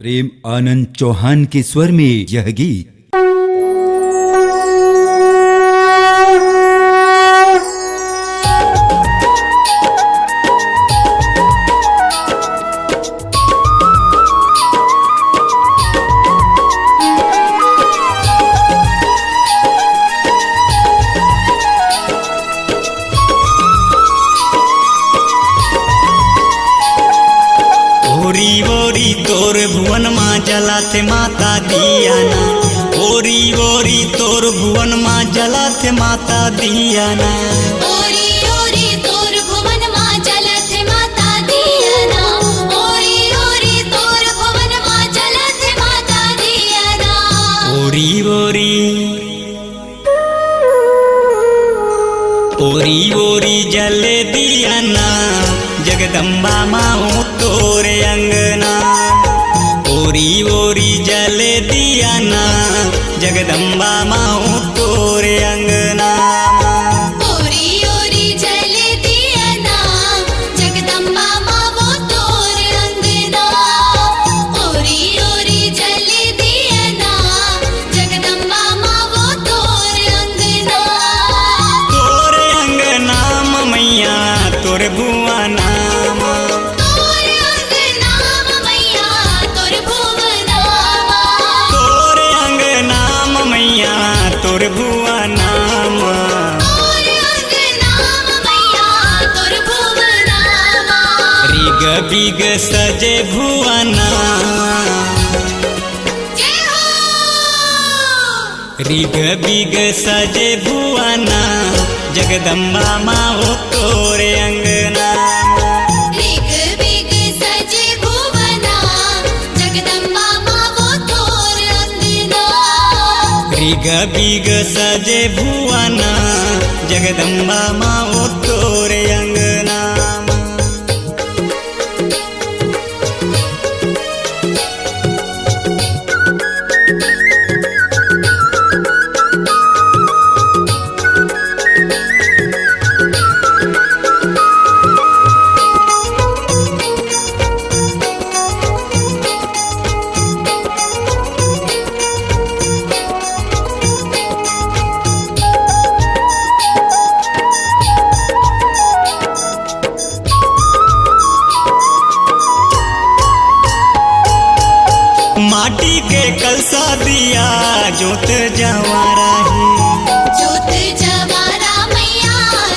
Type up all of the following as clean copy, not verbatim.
प्रेम आनंद चौहान के स्वर में यह गीत। ओरी ओरी तोर भुवन माँ जलाते माता दियाना। ओरी ओरी तोर भुवन माँ जलाते माता दियाना। ओरी ओरी तोर भुवन माँ जलते माता दियाना। ओरी ओरी तोर भुवन माँ जलते माता दियाना। ओरी ओरी ओरी ओरी जले दियाना जगदम्बा माँ तोरे अंगना। ओरी ओरी जले दियाना जगदम्बा माँ तोरे अंगना। ओरी ओरी जले दियाना जगदम्बा माँ वो तोर अंगना। ओरी ओरी जले दियाना जगदम्बा माँ वो तोर अंगना। तोरे अंगना मैया तोरे भुवना। तोर अंगना मैया तोर भुवना। तोरे अंगना मैया तोर भुवना। तोर अंगना मैया तोर भुवना। रिग बिग सजे भुवना। जय हो। रिग बिग सजे भुवना जगदम्बा माँ तोरे अंगना। रिग बिग सजे भुवना जगदम्बा माँ वो तोर अंगना। रिग बिग सजे भुवना जगदम्बा माँ तोरे अंगना। माटी के कलसा दिया जोत जवारा है। जोत जवारा मैया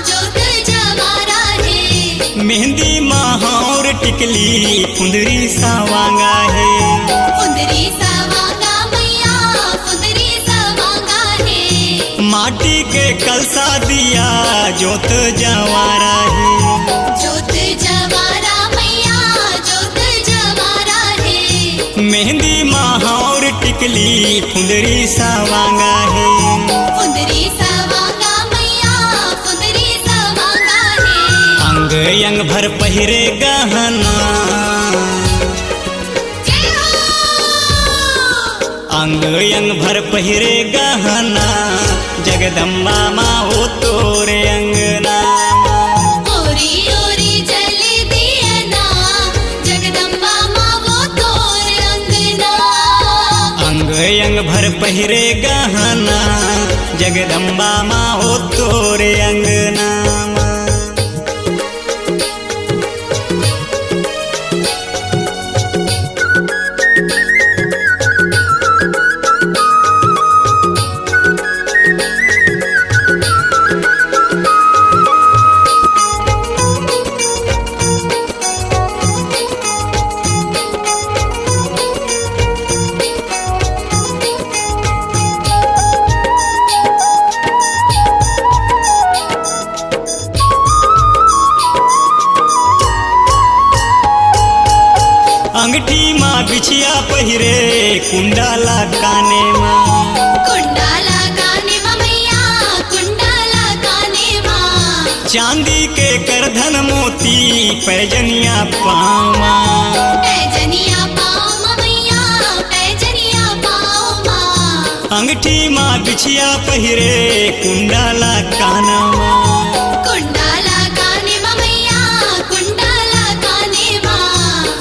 जोत जवारा है। मेहंदी महावर टिकली फुंदरी सावांगा है। फुंदरी सवांगा मैया फुंदरी सवांगा है। माटी के कलसा दिया जोत जवारा है। जोत जवारा मैया जोत जवारा है। मेहंदी महावर टिकली फुंदरी सावांगा है। फुंदरी सवांगा मैया फुंदरी सवांगा है। अंग अंग भर पहिरे गहना। जय हो। अंग अंग भर पहिरे गहना जगदम्बा माँ तोरे अंगना। ओरी ओरी जले दियाना जगदम्बा माँ वो तोर अंगना। अंग अंग भर पहिरे गहना जगदम्बा माँ तोरे अंगना। अंगठी माँ बिछिया पहिरे कुंडाला काने माँ। कुंडाला काने माँ मैया कुंडाला काने माँ। चांदी के करधन मोती पैजनिया पावा। पैजनिया पाओ माँ मैया पैजनिया पाओ माँ। अंगठी माँ बिछिया पहिरे कुंडाला काना माँ। कुंडाला काने माँ मैया कुंडाला काने माँ।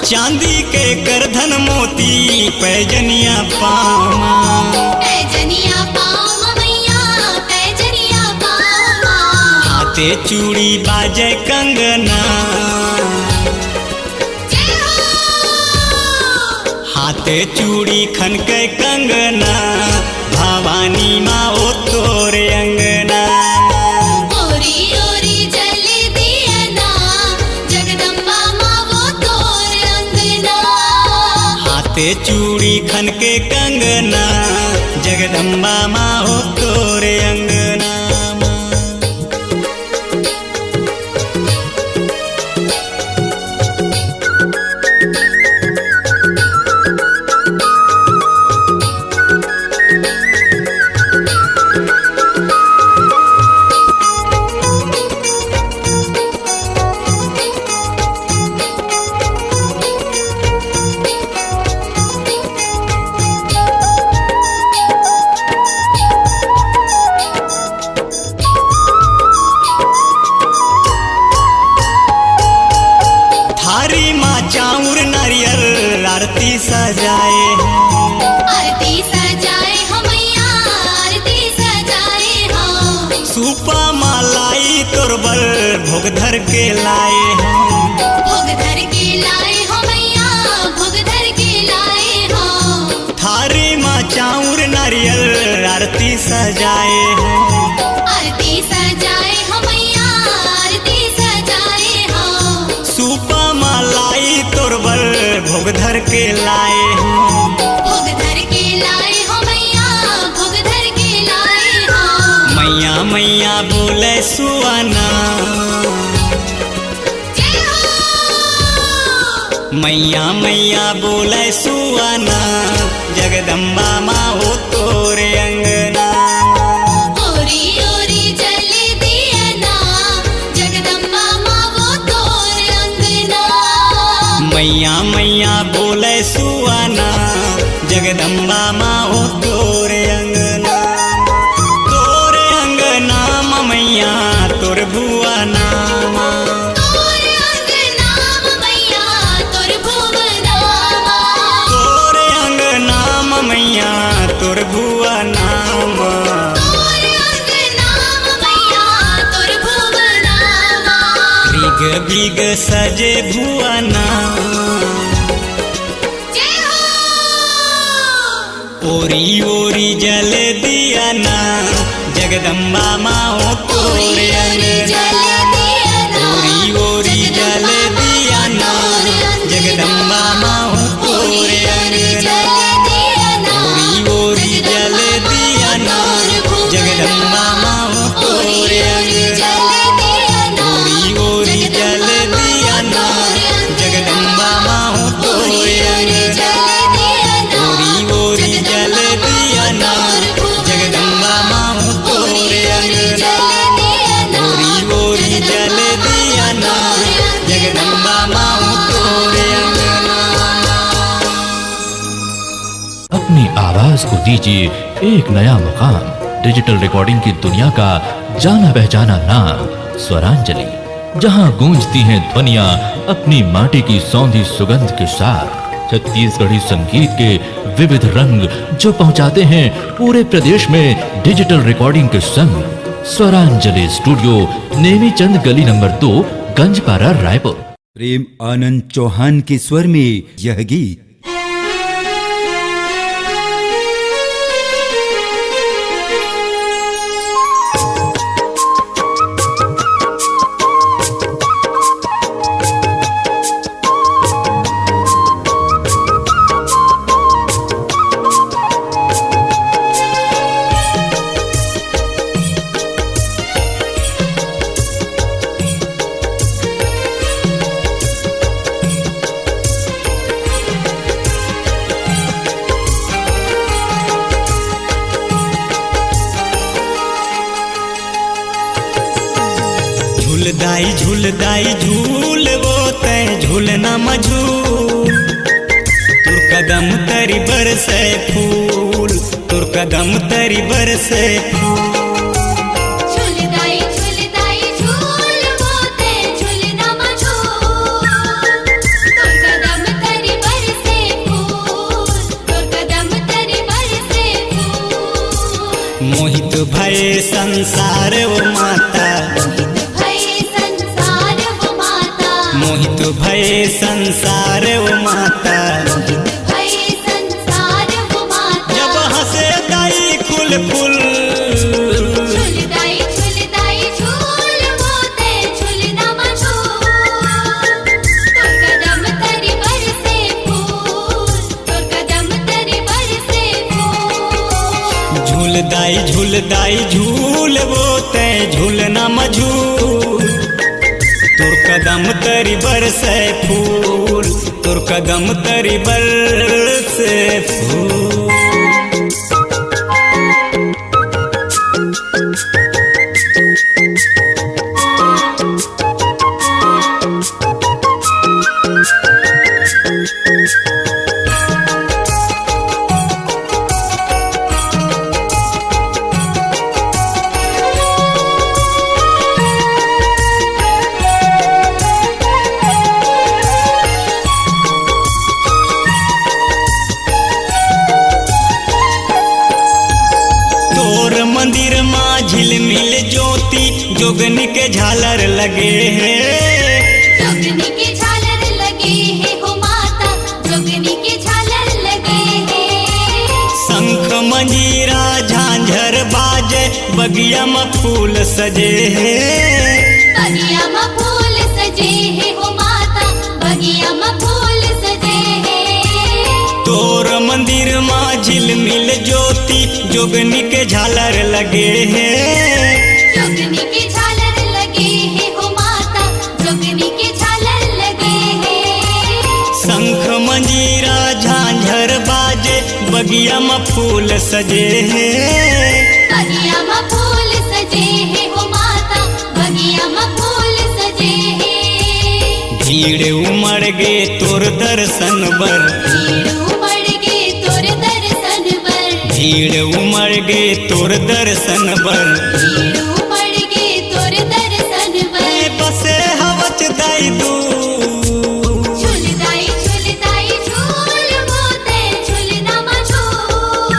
चांदी के करधन मोती मोरी पैजनिया पामा पैजनिया पाँव मैया पैजनिया पाँव हाथे चूड़ी बाजे कंगना जय हो हाथे चूड़ी खनके कंगना भवानी माँ ओ तोरे अंगना ओरी ओरी जल दिया ना जगदम्बा माँ वो तोर अंगना हाथे चूड़ी खनके कंगना जगदम्बा माँ ओ तोरे अंगना थारी माँ चाउर नारियल आरती सजाए आरती सजाए हो मैया आरती सजाए हो सूपा मालाई तोरबल भोग धर के लाए भोग धर के लाए हो मैया भोग धर के लाए हो थारी माँ चाउर नारियल आरती सजाए आरती सजाए हो मैया आरती सजाए हो सूपा मालाई तोरबल भोग धर के लाए भोग धर के लाए हो मैया भोग धर के लाए हो मैया मैया बोले सुआना जय हो मैया मैया बोले सुआना जगदम्बा माँ हो तोरे अंगना ओरी ओरी जल दिया ना जगदम्बा माँ वो तोर अंगना मैया मैया बोले सुआना जगदम्बा माँ हो तोरे अंगना मैया तोर भुआ नामा तोर अंगना मैया तोर भुवनामा तोर अंगना मैया तोर भुआ नामा तोर अंगना मैया तोर भुवनामा भीग भीग सजे भुआ जय हो ओरी ओरी जल दिया ना जगदम्बा माँ हो तोरे अंगना ओरी ओरी जल दिया ना जगदम्बा माँ हो तोरे अंगना ओरी ओरी जल दिया ना जगदम्बा माँ हो तोरे अंगना ओरी ओरी जल दिया ना जगदम्बा माँ हो तोरे अंगना ओरी ओरी जल दिया ना जगदम्बा माँ हो तोरे अंगना ओरी ओरी जल दिया ना जगदम्बा माँ हो तोरे अंगना अपनी आवाज को दीजिए एक नया मुकाम। डिजिटल रिकॉर्डिंग की दुनिया का जाना पहचाना नाम स्वरांजलि, जहां गूंजती हैं ध्वनियां अपनी माटी की सौंधी सुगंध के साथ। छत्तीसगढ़ी संगीत के विविध रंग जो पहुंचाते हैं पूरे प्रदेश में डिजिटल रिकॉर्डिंग के संग। स्वरांजलि स्टूडियो नेमी चंद गली नंबर 2 गंजपारा रायपुर। प्रेम आनंद चौहान के स्वर में यह गीत। झूलदाई झूलदाई झूल वो तय झूलना मझूल तुर कदम तरी बरसे फूल तुर कदम तरी बरसे फूल झूलदाई झूलदाई झूल बोते झूलना मझूल तुर कदम तरी बरसे फूल भये संसार वो माता, मोहित भये संसार वो माता, मोहित भये संसार वो माता। मोहित भये संसार वो माता। जब हंसे दाई फूल फूल, झुलदाई झुलदाई झूल मोते झुलना मझूल, तोर कदम तरी बरसे फूल, तोर कदम तरी बरसे फूल। झूलदाई झूलदाई झूल वो ते झूलना मझूल, तुर कदम तरी बरसे फूल, तुर कदम तरी बरसे फूल। तोर मंदिर माँ झिलमिल ज्योति जोगनी के झालर लगे हैं, जोगनी के झालर लगे हैं हो माता, जोगनी के झालर लगे हैं। शंख मंजीरा झांझर बाजे बगिया में फूल सजे हैं, बगिया में फूल सजे हैं हो माता, बगिया में फूल सजे हैं। तोर मंदिर माँ झिलमिल ज्योति जोगनी के झालर लगे हैं, जोगनी के झालर लगे हैं हो माता, जोगनी के झालर लगे हैं। शंख मंजीरा झांझर बाजे बगिया में फूल सजे हैं, बगिया में फूल सजे हैं हो माता, बगिया में फूल सजे हैं। भीड़ उमड़ गे तोर दर्शन बर, भीड़ उमड़ गे तोर दर्शन बर, भीड़ उमड़ गे तोर दर्शन बर। भीड़ उमड़ गे तोर दर्शन बर। बसे हवच दाई दू, झुलदाई झुलदाई झूल मोते झुलना मझूल,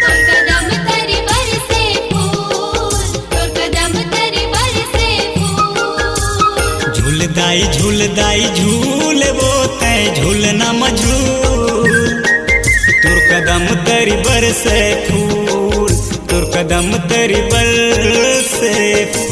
तोर कदम तरी बरसे फूल, तोर कदम तरी बरसे फूल। झूलदाई झूलदाई झूल वो तय झूलना मझूल, तुर कदम तरी बरसे फूल, तुर कदम तरी बरसे फूल।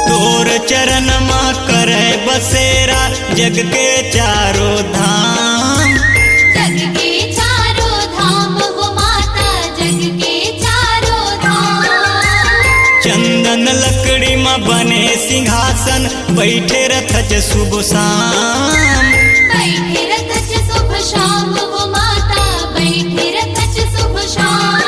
तोर चरण माँ करे बसेरा जग के चारों धाम, जग के चारों धाम हो माता, जग के चारों धाम। चंदन लकड़ी माँ बने सिंहासन बैठे रथच शुभ शाम, बैठे रथच शुभ शाम हो माता, बैठे रथच शुभ शाम।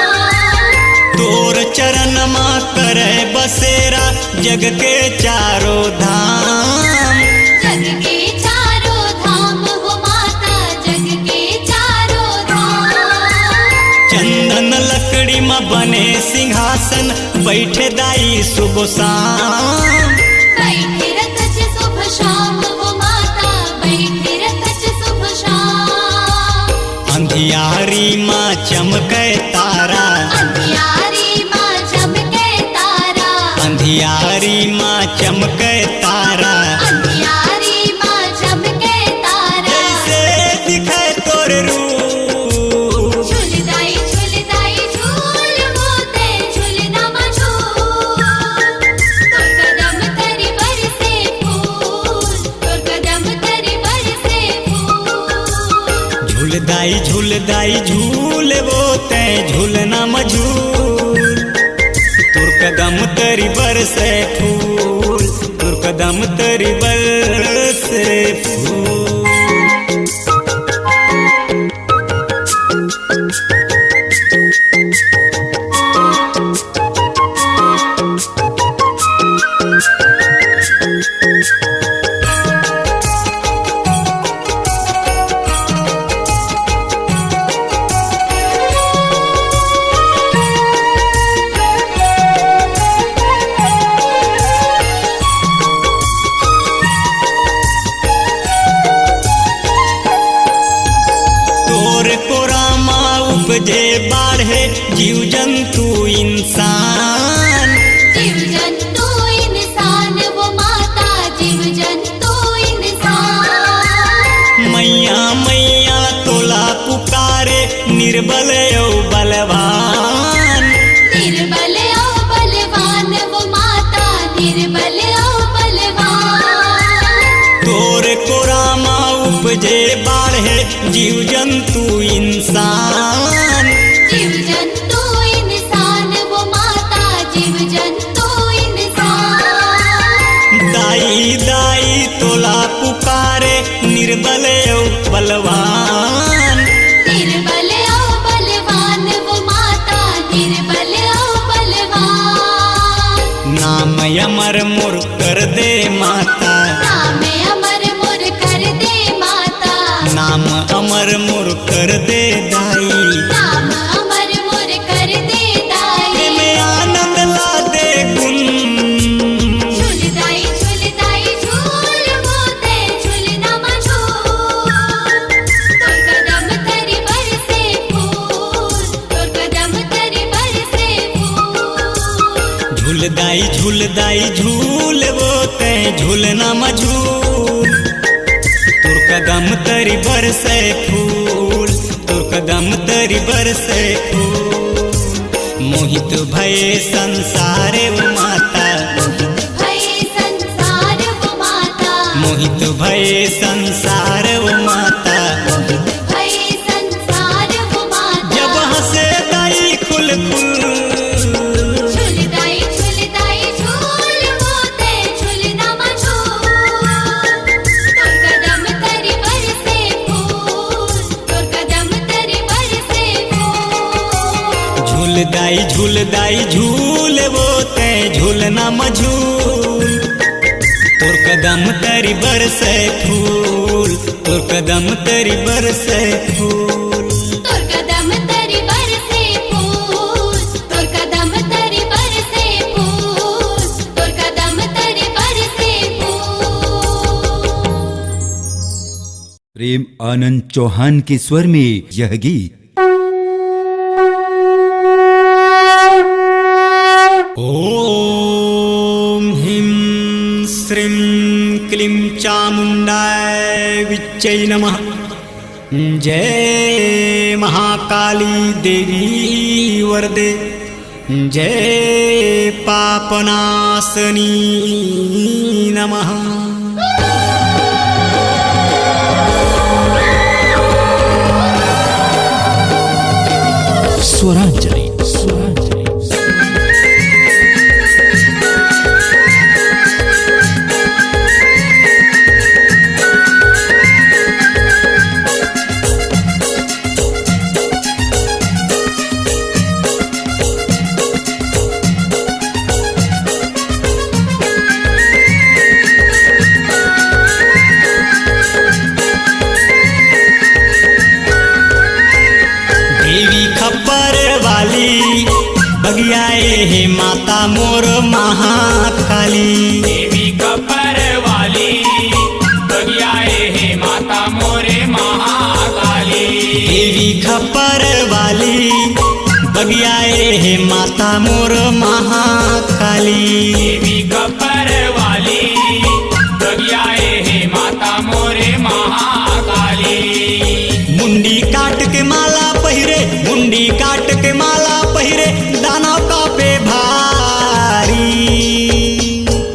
तोर चरण माँ करे बसेरा जग के चारों धाम, जग के चारों धाम हो माता, जग के चारों धाम। चंदन लकड़ी माँ बने सिंहासन बैठे दाई शुभ शाम। बैठे रथच शुभ शाम हो माता, बैठे रथच शुभ शाम। अंधियारी माँ चमके तारा, अंधियारी माँ चमके तारा, अंधियारी माँ चमके तारा, अंधियारी माँ चमके तारा। जैसे दिखे तोर रूप, झुलदाई झुलदाई झूल मोते झुलना मझूल, तोर कदम तरी बरसे फूल, तोर कदम तरी बरसे फूल। झूलदाई झूलदाई झूल वो तय झूलना मझूल, तुर कदम तरी बरसे फूल, तुर कदम तरी बरसे फूल। मैया तोला पुकारे निर्बल औ बलवान। निर्बल ओ बलवान वो माता निर्बल ओ बलवान। तोर को रामा उपजे बाढ़े जीव जंतु इंसान। जीव जंतु इंसान वो माता जीव जंतु इंसान। दाई दाई तोला पुकारे निर्बल औ बलवान। निर्बल ओ बलवान वो माता निर्बल ओ बलवान। नाम अमर मोर कर दे माता। नाम अमर मोर कर दे माता। नाम अमर मोर कर दे दाई। नाम अमर मोर कर दे दाई। प्रेम आनंद ला दे गुण। झूलदाई झूलदाई झूल मोते झूलना मझूल। तोर कदम तरी बरसे फूल। तोर कदम तरी बरसे फूल। झूलदाई झूलदाई झूल वो ते झूलना मझूल। तोर कदम तरी बरसे फूल। तोर कदम तरी बरसे फूल। मोहित भय संसारे वो माता। भय संसार वो माता। मोहित भय संसार वो माता। भय संसार वो माता। जब हंसे दाई खुल खुल। झूलदाई झूलदाई झूल मोते झूलना मझूल। तोर कदम तरी बरसे फूल। तोर कदम तरी बरसे फूल। झूलदाई झूलदाई झूल वो ते झूलना मझूल। तोर कदम तरी बरसे फूल। तोर कदम तरी बरसे फूल। तोर कदम तरी बरसे फूल। तोर कदम तरी बरसे फूल। तोर कदम तरी बरसे फूल। प्रेम आनंद चौहान के स्वर में यह गीत। ओम ह्रीं श्रीं क्लीं चामुंडाय विच्चै नमः। जय महाकाली देवी वरदे। जय पापनाशनी नमः। स्वरांजलि स्वरांजलि। देवी खप्पर वाली बगियाए हे माता मोर महाकाली। देवी कपर वाली बगियाए हे माता मोरे महाकाली। देवी खप्पर वाली बगियाए हे माता मोर महाकाली। देवी कपर वाली बगियाए हे माता मोरे महाकाली। मुंडी काट के माला पहिरे। मुंडी काट के माला पहिरे दानव का पे भारी।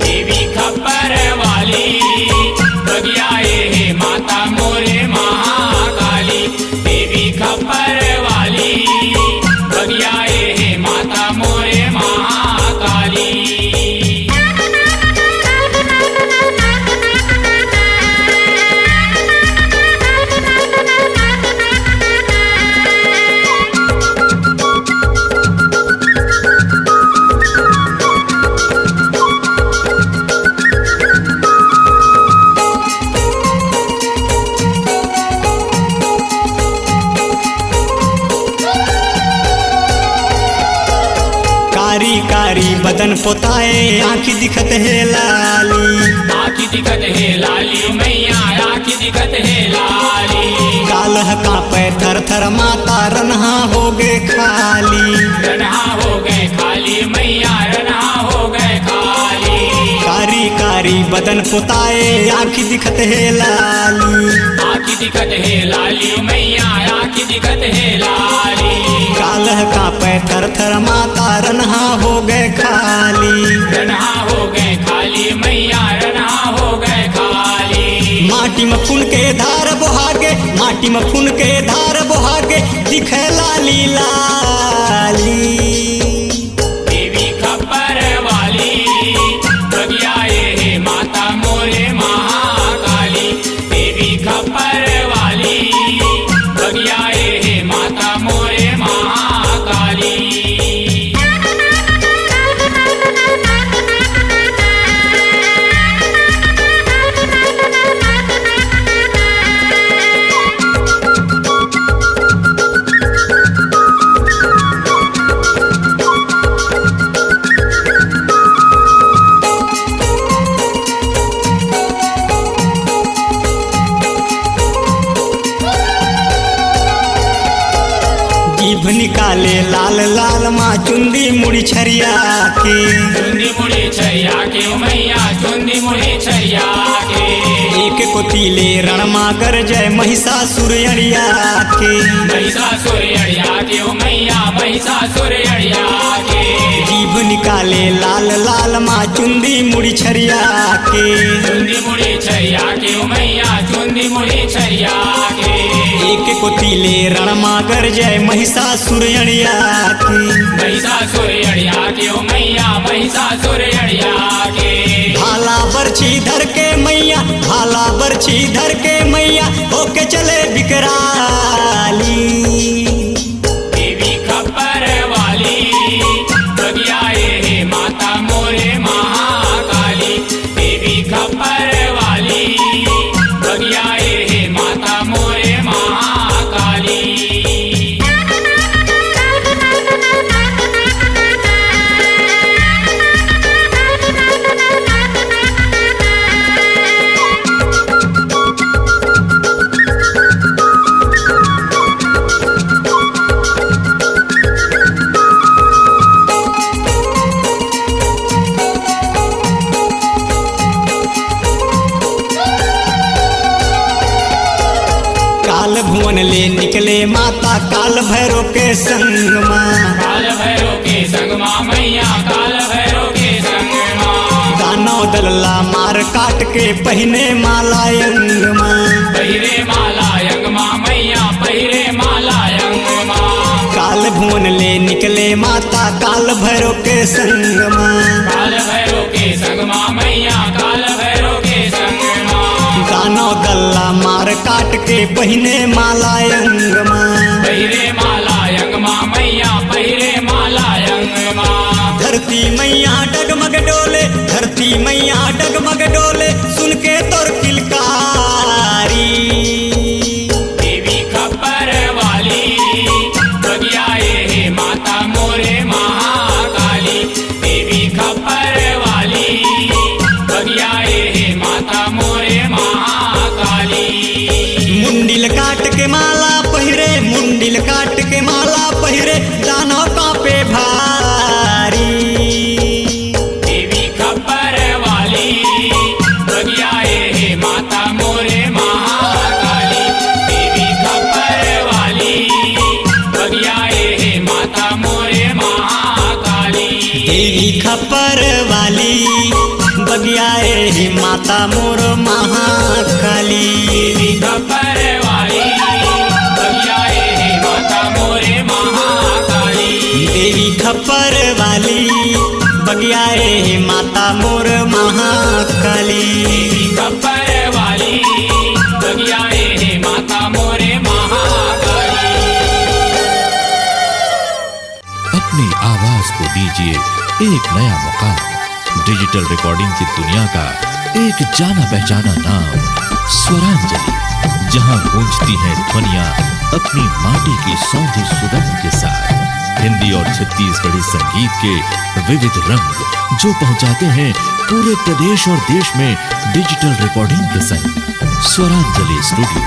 देवी खप्पर वाली बगियाए हे माता मोरे महाकाली। देवी खप्पर वाली बगियाए हे माता मोरे महाकाली। कारी कारी बदन पोताए आँखी दिखत है लाली। आखी दिखत है लाली मैया आखी दिखत है लाली। कालह कापे थर थर माता रन्हा हो गए खाली। रन्हा हो गए खाली मैया रन्हा हो गए खाली। कारी कारी कारी बदन पुताए आँखी दिखत है लाली। आखी दिखत है लाली मैया आखी दिखत है लाली। कालह कांपे थर थर माता रन्हा हो गए खाली। रन्हा हो गए खाली मैया रन्हा हो गए खाली। माटी में खून के धार बोहागे माटी में खून के धार बोहागे दिखे लाली लाली। देवी खप्पर वाली बगियाए है माता मोरे महाकाली। देवी खप्पर वाली बगियाए है माता मोरे महाकाली। जीभ निकाले लाल लाल माँ चुंदी मुड़ी छरिया के। चुंदी मुड़ी छरिया के मैया चुंदी मुड़ी छरिया के। एक को तीले रणमा गर जय महिषासुर अड़िया के। महिषासुर अड़िया के मैया महिषासुर अड़िया के। जीभ निकाले लाल लाल माँ चुंदी मुड़ी छरिया के। चुंदी मुड़ी छरिया के मैया चुंदी मुड़ी छरिया के। एक को तीले रणमा गर जय महिषासुर अड़िया के। महिषासुर अड़िया के मैया महिषासुर अड़िया के। भाला बरछी धर के मैया भाला बरछी धर के मैया होके चले बिकराली। देवी खप्पर वाली बगियाए है माता मोरे महाकाली। देवी खप्पर वाली बगियाए है माता मोरे महाकाली। काल भुवन ले निकले माता काल भैरव के संग माँ। काल भैरव के संग माँ मैया काल भैरव के संग माँ। दानव दल्ला मार काट के पहिने माला अंग माँ। पहिरे माला अंग माँ मैया पहिरे माला अंग माँ। काल भुवन ले निकले माता काल भैरव के संग माँ। काल भैरव के संग माँ मैया काल भैरव के संग माँ। दानव दल्ला मार काट के पहिने माला अंग माँ। पहिरे माला अंग माँ मैया पहिरे माला अंग माँ। धरती मैया डगमग डोले धरती मैया डगमग डोले सुन के तोर किलकारी। देवी खप्पर वाली बगियाए है माता मोरे महाकाली। देवी खप्पर वाली बगियाए है माता मोरे महाकाली। मुंडिल काट के माला पहिरे मुंडिल काट के माला पहिरे दानव कांपे भारी। देवी खप्पर वाली बगियाए है माता मोरे महाकाली। देवी खप्पर वाली बगियाए है माता मोरे महाकाली। देवी खप्पर वाली बगियाए ही माता मोर महाकाली। देवी खप्पर वाली बगियाए है माता मोरे महाकाली। देवी खप्पर वाली बगियाए ही माता मोर महाकाली। देवी खप्पर वाली बगियाए है माता मोरे महाकाली। अपनी आवाज को दीजिए एक नया मुकाम। डिजिटल रिकॉर्डिंग की दुनिया का एक जाना पहचाना नाम स्वरांजलि, जहां गूंजती हैं ध्वनियां अपनी माटी की सौंधी सुगंध के साथ। हिंदी और छत्तीसगढ़ी संगीत के विविध रंग जो पहुंचाते हैं पूरे प्रदेश और देश में डिजिटल रिकॉर्डिंग के संग। स्वरांजलि स्टूडियो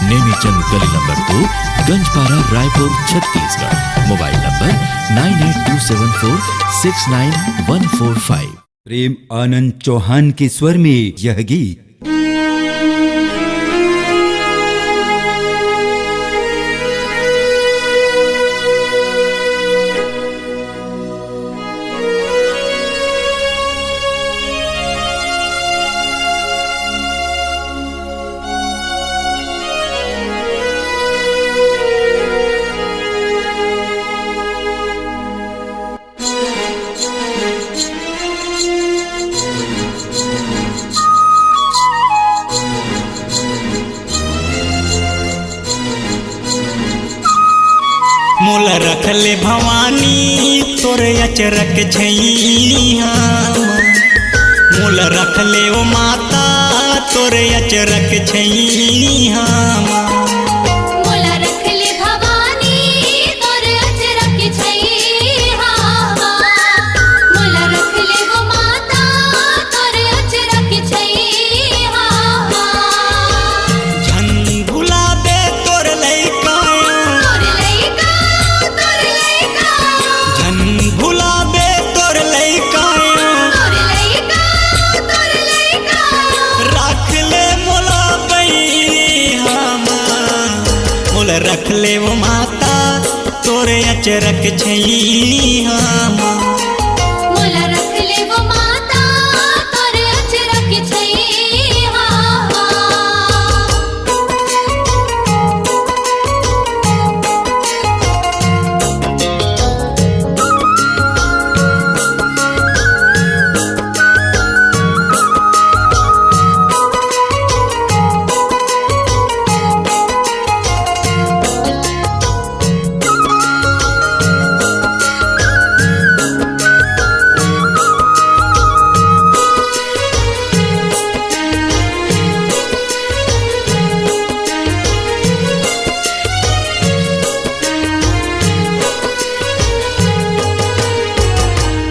नेमीचंद गली number 2, Ganjpara, Raipur, Chhattisgarh. Mobile number 9827469145। प्रेम आनंद चौहान के स्वर में यह गीत। मोल रखले भवानी तोरे अचरक छैया, मोल रखले ओ माता तोरे अचरक छैया। मोला रखले भवानी तोरे अचरक छैया, मोला रखले वो माता तोरे अचरक छैया। झन भुलाबे तोर लइका, झन भुलाबे तोर लइका, रख ले मोला बैया, मोल रखले वो माता तोरे अचरक छैया। मोला रखले वो माता तोरे अचरक छैया।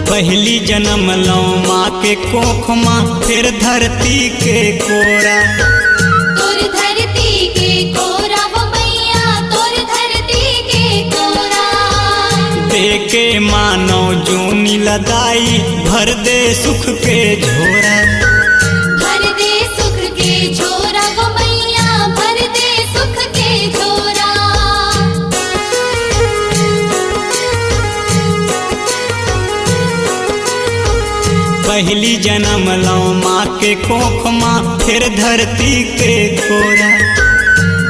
पहली जन्म लो माँ के कोख माँ, फिर धरती के कोरा, तोर धरती के कोरा वो मैया, तोर धरती के कोरा। देके मानो जूनी लदाई, भर दे सुख के झोरा। भर दे सुख के झोरा वो मैया, भर दे सुख के झोरा। पहली जन्म लो माँ के कोख माँ, फिर धरती के कोरा।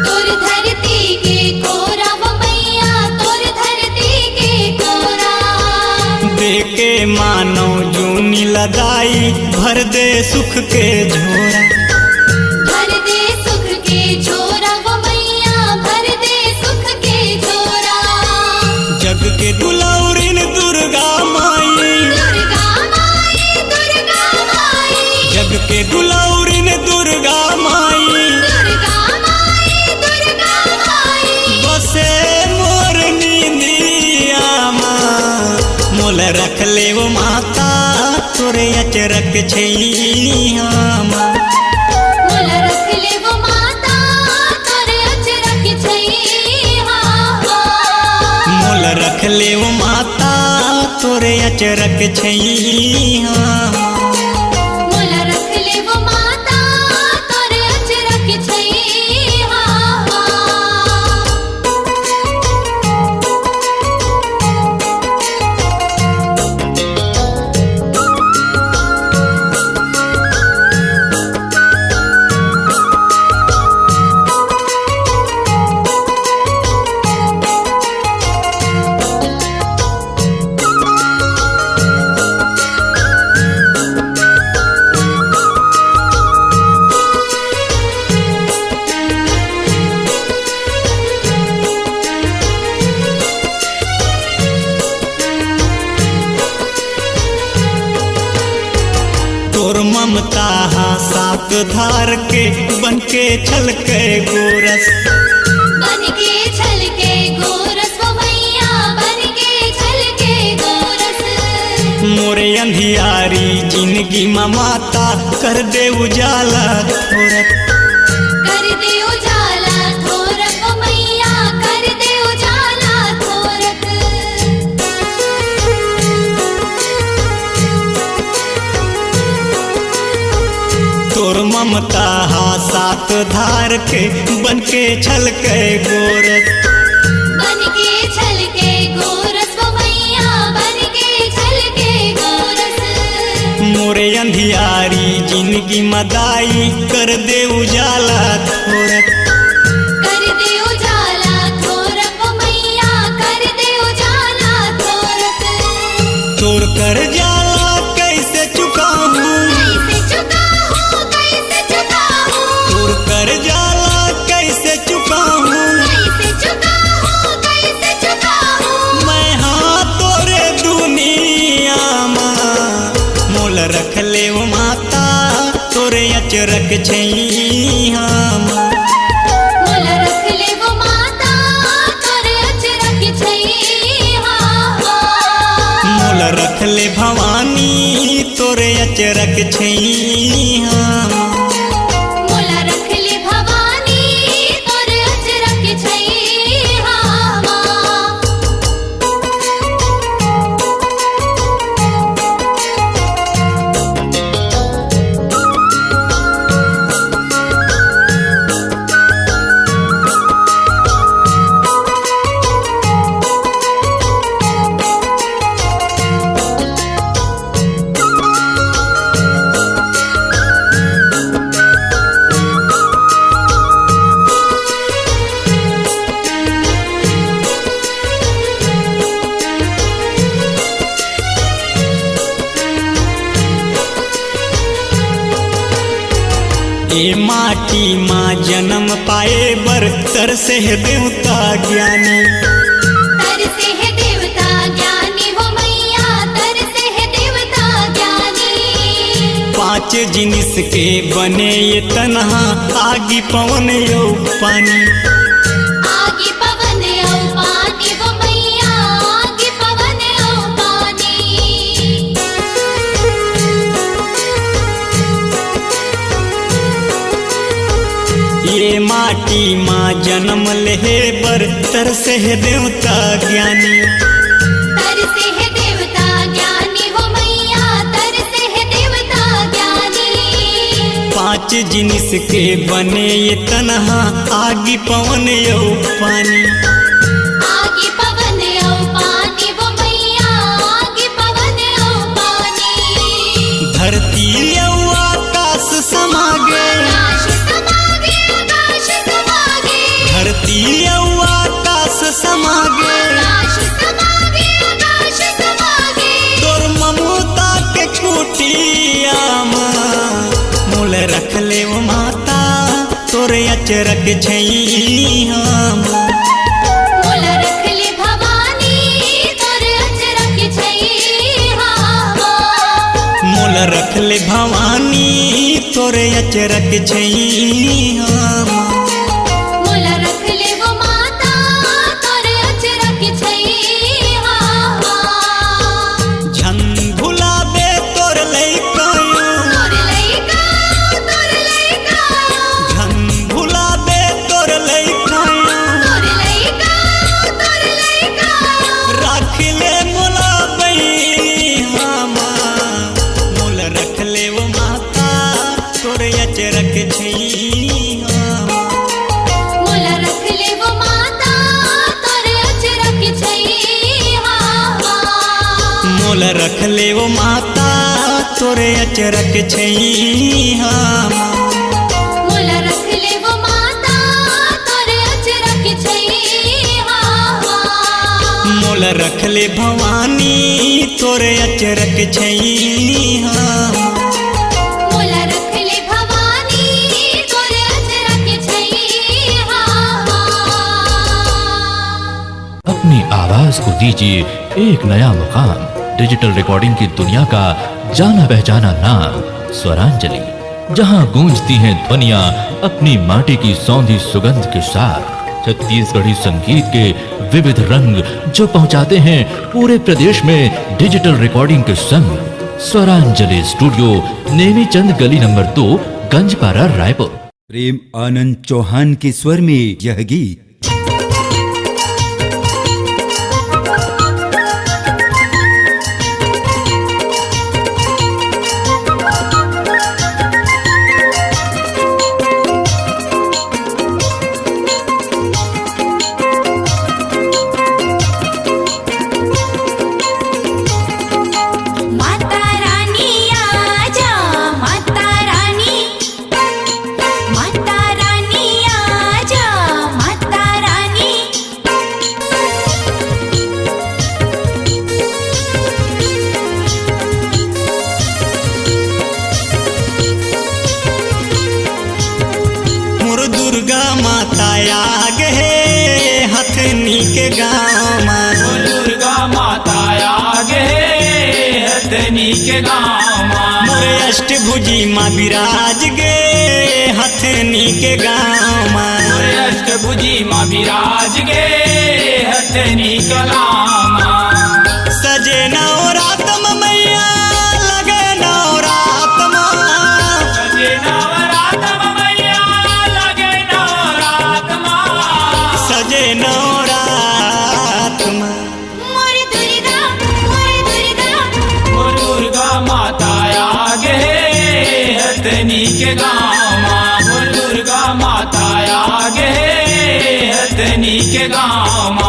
तोर धरती के कोरा वो मैया, तोर धरती के कोरा। देके मानो जूनी लदाई, भर दे सुख के झोरा। भर दे सुख के झोरा वो मैया, भर दे सुख के झोरा। जग के दुलौरिन दुर्गा माई, दुर्गा माई, दुर्गा माई, जग के दुलौरिन दुर्गा माई, दुर्गा माई, दुर्गा माई। बसे मोर नींदिया माँ, मोल रख ले वो माता तोरे अचरक छैया। मोला रखले वो माता तोरे अचरक छैया। मोल रख ले वो माता तोरे अचरक छैया। मोला रखले वो माता तोरे अचरक छैया। तोर ममता हा सात धार के, बन के छलके गोरस। बन के छलके गोरस वो मैया, बन के छलके गोरस। मोरे अंधियारी जिंदगी में माता, कर दे उजाला थोरत। कर दे उजाला थोरत वो मैया, कर दे उजाला थोरत। ममता हा सात धार के बन के छलके गोरस। बन के छलके गोरस वो मैया बन के छलके गोरस। मोरे अंधियारी जिंदगी मदाई कर दे उजाला थोरक। कर दे उजाला थोरक वो मैया कर दे उजाला थोरक। तोर कर जाला कैसे चुकाऊं, कैसे चुकाऊं कैसे चुकाऊं। तोर कर जाला कैसे चुकाऊं। कैसे चुकाऊं कैसे चुकाऊं। मैं हाँ तोरे दुनिया माँ मोल रख ले वो माता तोरे अचरक छैया माँ। मोल रख ले वो माता तोरे अचरक छैया माँ। मोल रख ले भवानी तोरे अचरक छैया माँ। मोल रख ले भवानी तोरे अचरक छैया माँ। ए माटी माँ जन्म पाए बर तरसे है देवता ज्ञानी। तरसे है देवता ज्ञानी वो मैया तरसे है देवता ज्ञानी। पांच जिनिस के बने ये तनहा आगी पवन यो पानी। आगे पवन औ पानी वो मैया आगे पवन औ पानी। ये माटी माँ जन्म ले बर तरसे है देवता ज्ञानी। तरसे है देवता ज्ञानी वो मैया तरसे है देवता ज्ञानी। पांच जिनिस के बने ये तनहा आगी पवन यो पानी। आगे पवन औ पानी वो मैया आगे पवन औ पानी। धरती यो आकाश समागे। आकाश समागे आकाश समागे। धरती यो आकाश समागे। आकाश समागे आकाश समागे। तोर ममता के कुटिया माँ मोल रख ले वो माता तोरे अचरक छैया माँ। मोल रख ले भवानी तोरे अचरक छैया माँ। मोल रख ले भवानी तोरे अचरक छैया माँ। मोल रख ले वो माता तोरे अचरक छैया माँ। झन भुलाबे तोर लइकायो। तोर लइका तोर लइका। झन भुलाबे तोर लइकायो। तोर लइका तोर लइका। राख ले मोला बैहा माँ मोल रख ले वो माता तोरे अचरक छैया माँ। मोल रख ले वो माता तोरे अचरक छैया माँ। मोल रख ले वो माता तोरे अचरक छैया माँ। मोल रख ले वो माता तोरे अचरक छैया माँ। मोल रख ले भवानी तोरे अचरक छैया माँ। मोल रख ले भवानी तोरे अचरक छैया माँ। अपनी आवाज को दीजिए एक नया मुकाम। डिजिटल रिकॉर्डिंग की दुनिया का जाना पहचाना नाम स्वरांजलि, जहां गूंजती हैं ध्वनियां अपनी माटी की सौंधी सुगंध के साथ। छत्तीसगढ़ी संगीत के विविध रंग जो पहुंचाते हैं पूरे प्रदेश में डिजिटल रिकॉर्डिंग के संग। स्वरांजलि स्टूडियो नेमी चंद गली नंबर 2 गंजपारा रायपुर। प्रेम आनंद चौहान के स्वर में यह गीत। के गाँव ओ दुर्गा माता आगे हथनी के गाँव मोरे अष्टभुजी माँ विराज गे हथनी के गाँव अष्टभुजी माँ विराज गे हथनी के गाँव सजे नवरातम मैया लगे नवरातम सजे नवरातम मैया लगे नवरातम सजे नवरातम मोर दुर्गा ओ दुर्गा माता आगे हथनी के गाँव ओ दुर्गा माता आगे हथनी के गाँव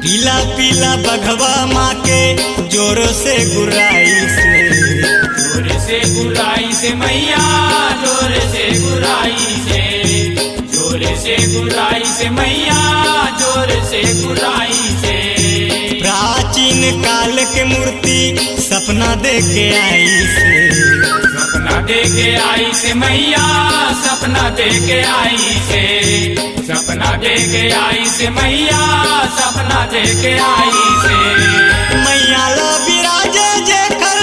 पीला पीला बघवा माँ के जोर से गुराई से जोर से गुराई से मैया जोर से गुराई से जोर से गुराई से मैया जोर से गुराई से प्राचीन काल के मूर्ति सपना दे के आई से सपना दे के आई से मैया सपना दे के आई से सपना दे के आई से मैया सपना दे के आई से मैया ला विराजे जे कर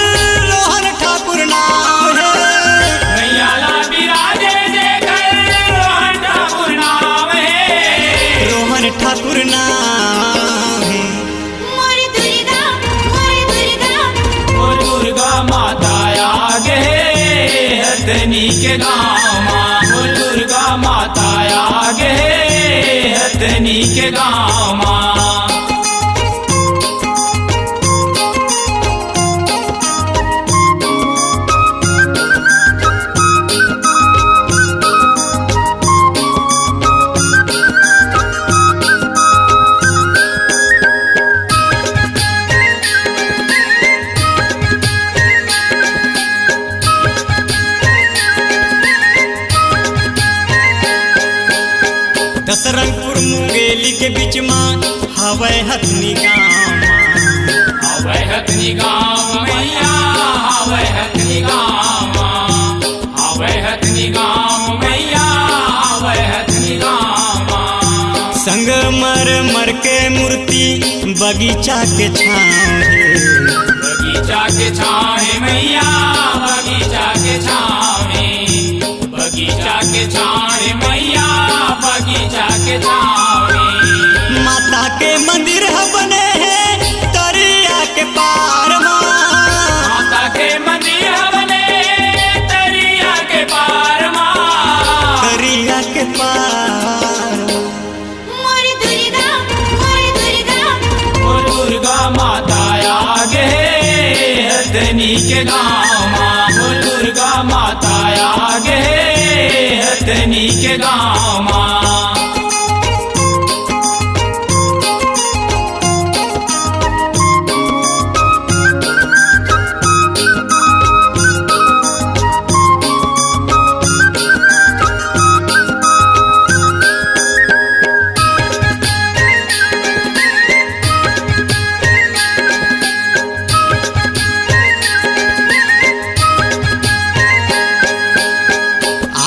रोहन ठाकुर नाम है मैया ला विराजे जे कर रोहन ठाकुर नाम है रोहन ठाकुर नाम है मोर दुर्गा ओ दुर्गा माता आगे हथनी के गाँव ओ दुर्गा माता आगे हथनी के गाँव दसरंगपुर मुंगेली के बीच में हवै हथनी गाँव हवै हथनी गाँव मैया हवै हथनी गाँव हवै हथनी गाँव मैया हवै हथनी गाँव संगमर मर के मूर्ति बगीचा के छाँव बगीचा के छाँव मैया बगीचा के छाँव बगीचा के छाँव मैया बगीचा के छाँव माता के मंदिर बने हैं तरिया के पार माता के मंदिर बने तरिया के पार तरिया के पार मोर दुर्गा ओ दुर्गा माता आगे हथनी के गाँव ओ दुर्गा माता आगे हथनी के गाँव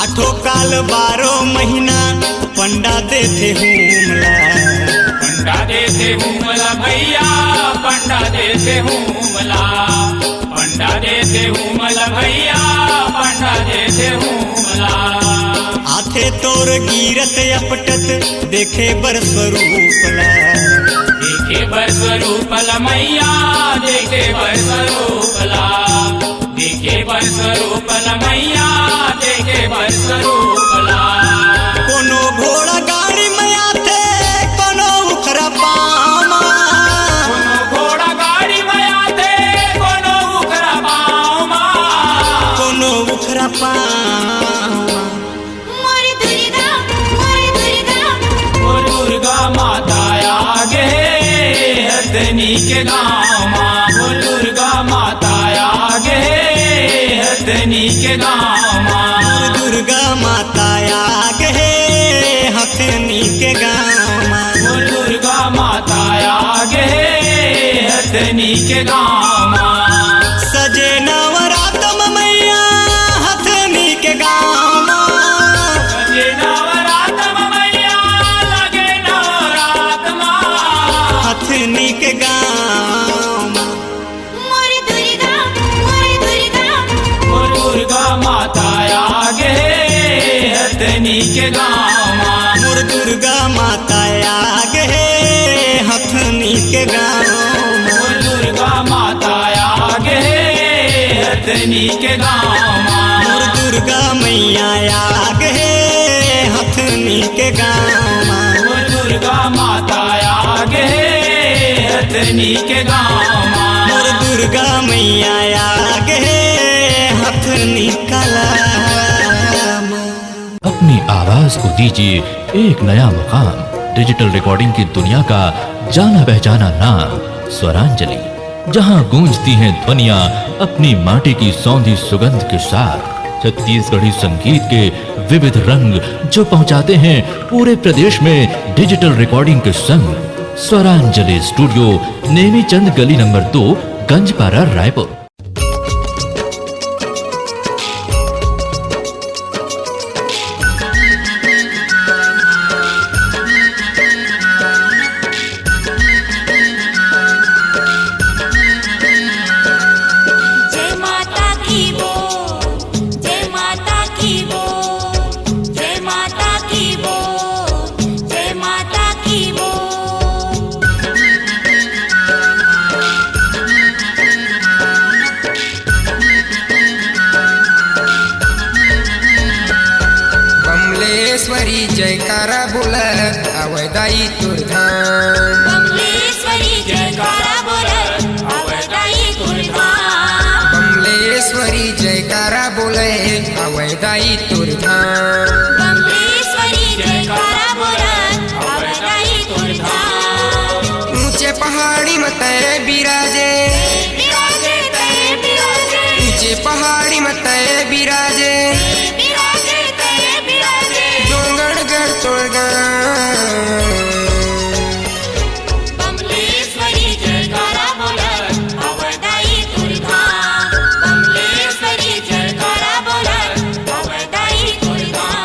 आठों काल 12 महीना पंडा देते हुमला पंडा देते हुमला भैया पंडा देते हुमला पंडा देते हुमला भैया पंडा देते हुमला आथे तोर गिरत अपटत देखे बर स्वरूपला देखे बर स्वरूपला मैया देखे बर स्वरूपला देखे बर स्वरूपला मैया देखे बर स्वरूपला कोनो घोड़ा गाड़ी में आथे कोनो उखरा पामा कोनो घोड़ा गाड़ी में आते कोनो उखरा पाँव कोनो उखरा पामा मोर दुर्गा ओ दुर्गा माता आगे हथनी के गाँव माँ वो दुर्गा माता आगे हथनी के गाँव माँ दुर्गा माता आगे हथनी के गाँव माँ वो दुर्गा माता आगे हथनी के गाँव माँ सजे नवरातम मैया हथनी के गाँव माँ सजे नवरातम मैया लगे नवरात माँ हथनी के गाँव माँ मोर दुर्गा वो दुर्गा माता आगे हथनी के गाँव माँ मोर दुर्गा माता आगे हथनी के गाँव वो दुर्गा माता आगे हथनी के गाँव माँ मोर दुर्गा मैया आगे हथनी के गाँव माँ वो दुर्गा माता आगे हथनी के गाँव माँ मोर दुर्गा मैया आगे हथनी कला माँ। अपनी आवाज को दीजिए एक नया मुकाम। डिजिटल रिकॉर्डिंग की दुनिया का जाना पहचाना नाम स्वरांजलि, जहां गूंजती हैं ध्वनियां अपनी माटी की सौंधी सुगंध के साथ। छत्तीसगढ़ी संगीत के विविध रंग जो पहुंचाते हैं पूरे प्रदेश में डिजिटल रिकॉर्डिंग के संग। स्वरांजलि स्टूडियो, नेमी चंद गली नंबर 2, गंजपारा, रायपुर। जय माता की बोल, जय माता की बोल, जय माता की बोल, जय माता की बोल। बमलेश्वरी जयकारा बोलत अवदाई तुरधाम। बमलेश्वरी जयकारा बोलत अवदाई तुरधाम। बमलेश्वरी जयकारा बोले अवदाई तुरधाम। बमलेश्वरी जयकारा बोलत अवदाई तुरधाम। ऊंचे पहाड़ी में तय बिराजे, बिराजे तय बिराजे, ऊंचे पहाड़ी में तय बिराजे, बिराजे तय बिराजे। डोंगरगढ़ तोड़गांव। बमलेश्वरी जयकारा बोलत अवदाई तुरधाम। बमलेश्वरी जयकारा बोलत अवदाई तुरधाम।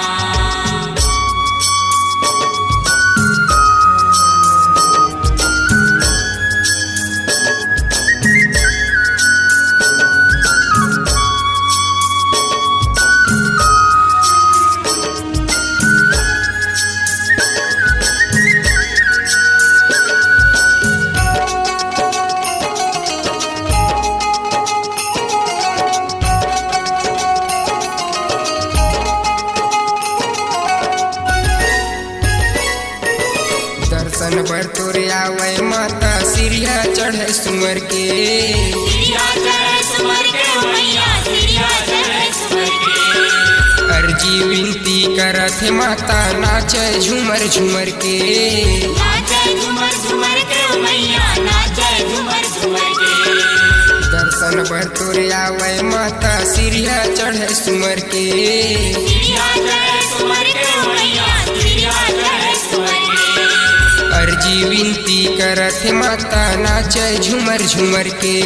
दर्शन बर तोरे आवे माता सिरिया चढ़े सुमर के। सिरिया चढ़े सुमर के मैया, सिरिया चढ़े सुमर के। अर्जी विनती करत है माता नाचे झूमर झूमर के। नाचे झूमर झूमर के मैया, नाचे झूमर झूमर के। दर्शन बर तोरे आवे माता सिरिया चढ़े सुमर के। सिरिया चढ़े सुमर के मैया, सिरिया चढ़े सुमर के। अर्जी विनती करत है माता नाचे झूमर झूमर के।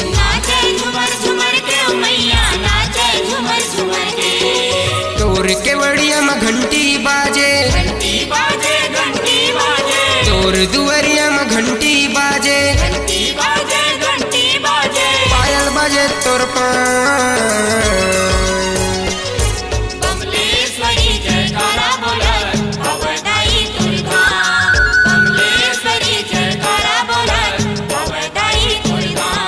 नाचे झूमर झूमर के मैया, नाचे झूमर झूमर के। तोर के बड़िया में घंटी बाजे, घंटी बाजे, घंटी बाजे। तोर दुवरिया में घंटी बाजे, घंटी बाजे, घंटी बाजे। पायल बाजे तोर पाँव। बमलेश्वरी जयकारा बोलत अवदाई तुरधाम। बमलेश्वरी जयकारा बोलत अवदाई तुरधाम।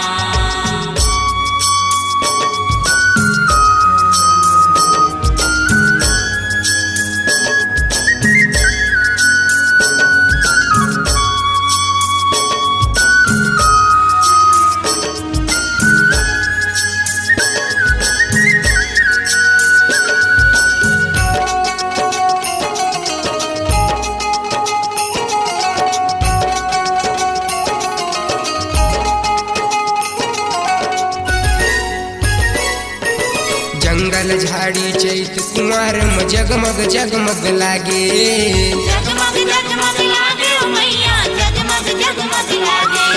जंगल झाड़ी चैत कुंवर में जगमग जगमग लागे। जगमग जगमग लागे ओ मैया जगमग जगमग लागे।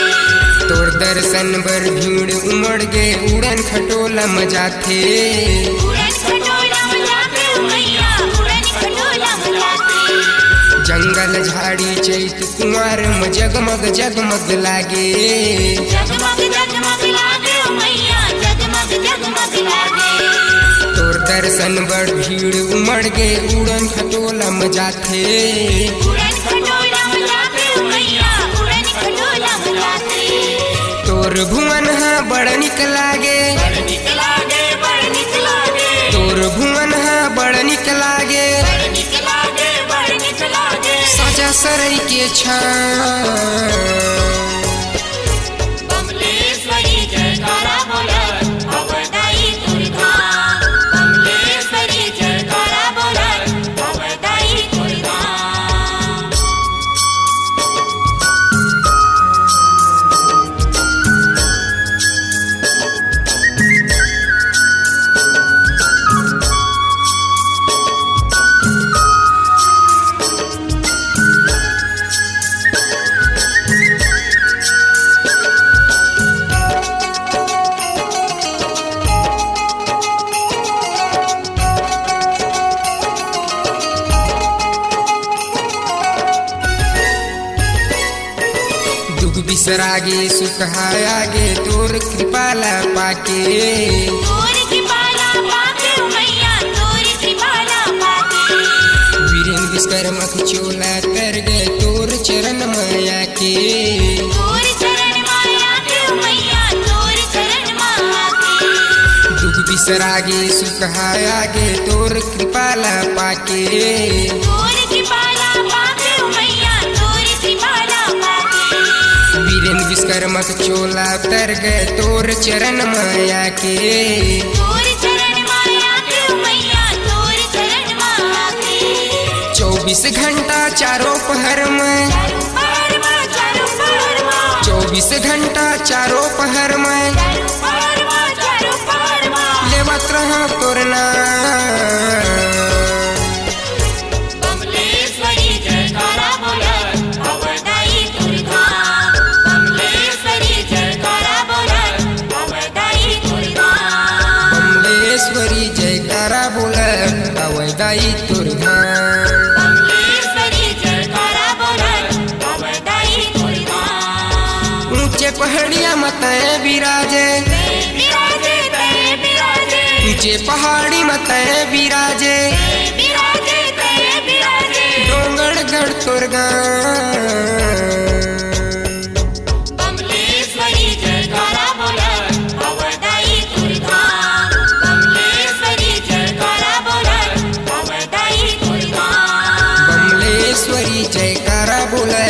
तोर दर्शन बर भीड़ उमड़ गे उड़न खटोला मजाथे। उड़न खटोला मजाथे ओ मैया उड़न खटोला मजाथे। जंगल झाड़ी चैत कुंवर में जगमग जगमग लागे। जगमग जगमग लागे ओ मैया जगमग जगमग लागे। तोर दर्शन बर भीड़ उमड़ गे उड़न खटोला मजाथे। उड़न खटोला मजाथे ओ मैया उड़न खटोला मजाथे। तोर भुवन हा बड़ निक लागे। बड़ निक लागे बड़ निक लागे तोर भुवन हा बड़ निक लागे। बड़ निक लागे बड़ निक लागे। सजा सरई के छान कमलेश्वरी जयकारा बोलत अवदाई तुरधाम। कमलेश्वरी जयकारा बोलत अवदाई तुरधाम। दुख बिसरागे सुखहायागे तोर कृपाला पाके। तोर कृपाला पाके ओ मैया तोर कृपाला पाके। वीरेन विश्वकर्मा चोला कर गए तोर चरण माया के। तोर चरण माया के ओ मैया तोर चरण माया के। दुख बिसरागे सुखहायागे तोर कृपाला पाके। तोर कृपाला पाके ओ मैया तोर कृपाला पाके। वीरेन विश्वकर्मा चोला तर गए तोर चरण माया के। तोर चरण माया के ओ मैया तोर चरण माया के। 24 घंटा चारों पहर में। चारों पहर माँ 24 घंटा चारों पहर में चारों पहर माँ लेवत रहा तोर नाम। कमलेश्वरी जयकारा बोलत अवदाई तुरधाम। कमलेश्वरी जयकारा बोलत अवदाई तुरधाम। कमलेश्वरी जयकारा बोलत अवदाई तोर धाम। कमलेश्वरी जयकारा बोलत अवदाई तुरधाम। ऊंचे पहाड़िया मतए बिराजे। विराजे ते विराजे ऊंचे पहाड़ी मतए बिराजे। विराजे ते विराजे। डोंगरगढ़ तोर गाँव। कमलेश्वरी जयकारा बोलत अवदाई तुरधाम। कमलेश्वरी जयकारा बोलत अवदाई तुरधाम। कमलेश्वरी जयकारा बोले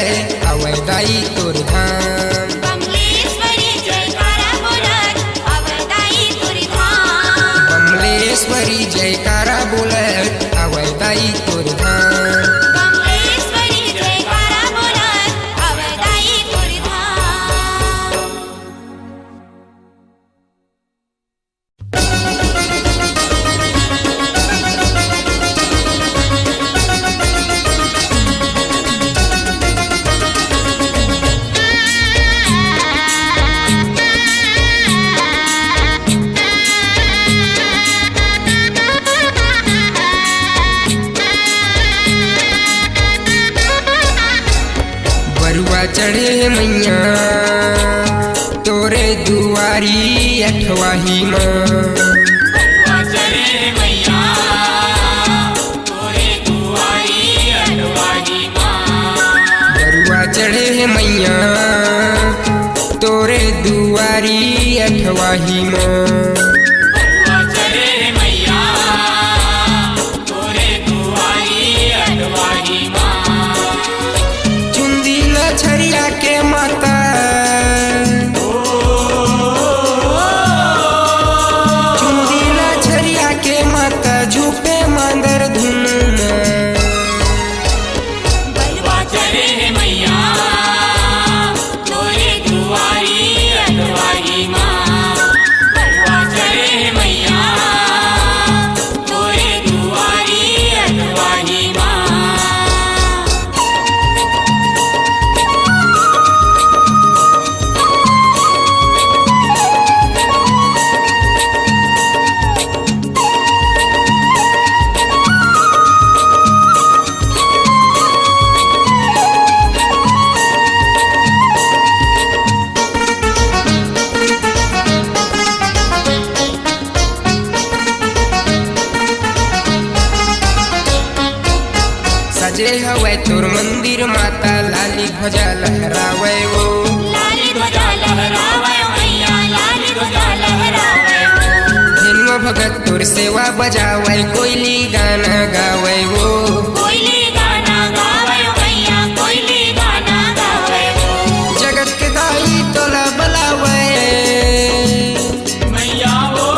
अवदाई तोर धाम। कमलेश्वरी जयकारा बोलत अवदाई तुरधाम। कमलेश्वरी जयकारा बोलत अवदाई तोर धाम। कमलेश्वरी जयकारा बोलत अवदाई तुरधाम। बरुआ चढ़े मैया तोरे दुआरी अठवाही माँ। चले मैया तोरे दुआरी अठवाही माँ। बरुआ चढ़े मैया तोरे दुआरी अठवाही माँ। चले मैया तोरे दुआरी अठवाही माँ। चुंदी लछरिया के माता। चुंदी लछरिया के माता झुपे मांदर धुन में। बलवा चले मैया तोरे दुआरी अठवाही माँ। बलवा चले सजे हवे तोर मंदिर माता लाली ध्वजा लहरावे वो लाली ध्वजा लहरावे मैया लाली ध्वजा लहरावे धनुआ भगत तोर सेवा बजावे कोयली गाना गावे वो कोयली गाना गावे मैया कोयली गाना गावे जगत के दाई तोला बलावे मैया हो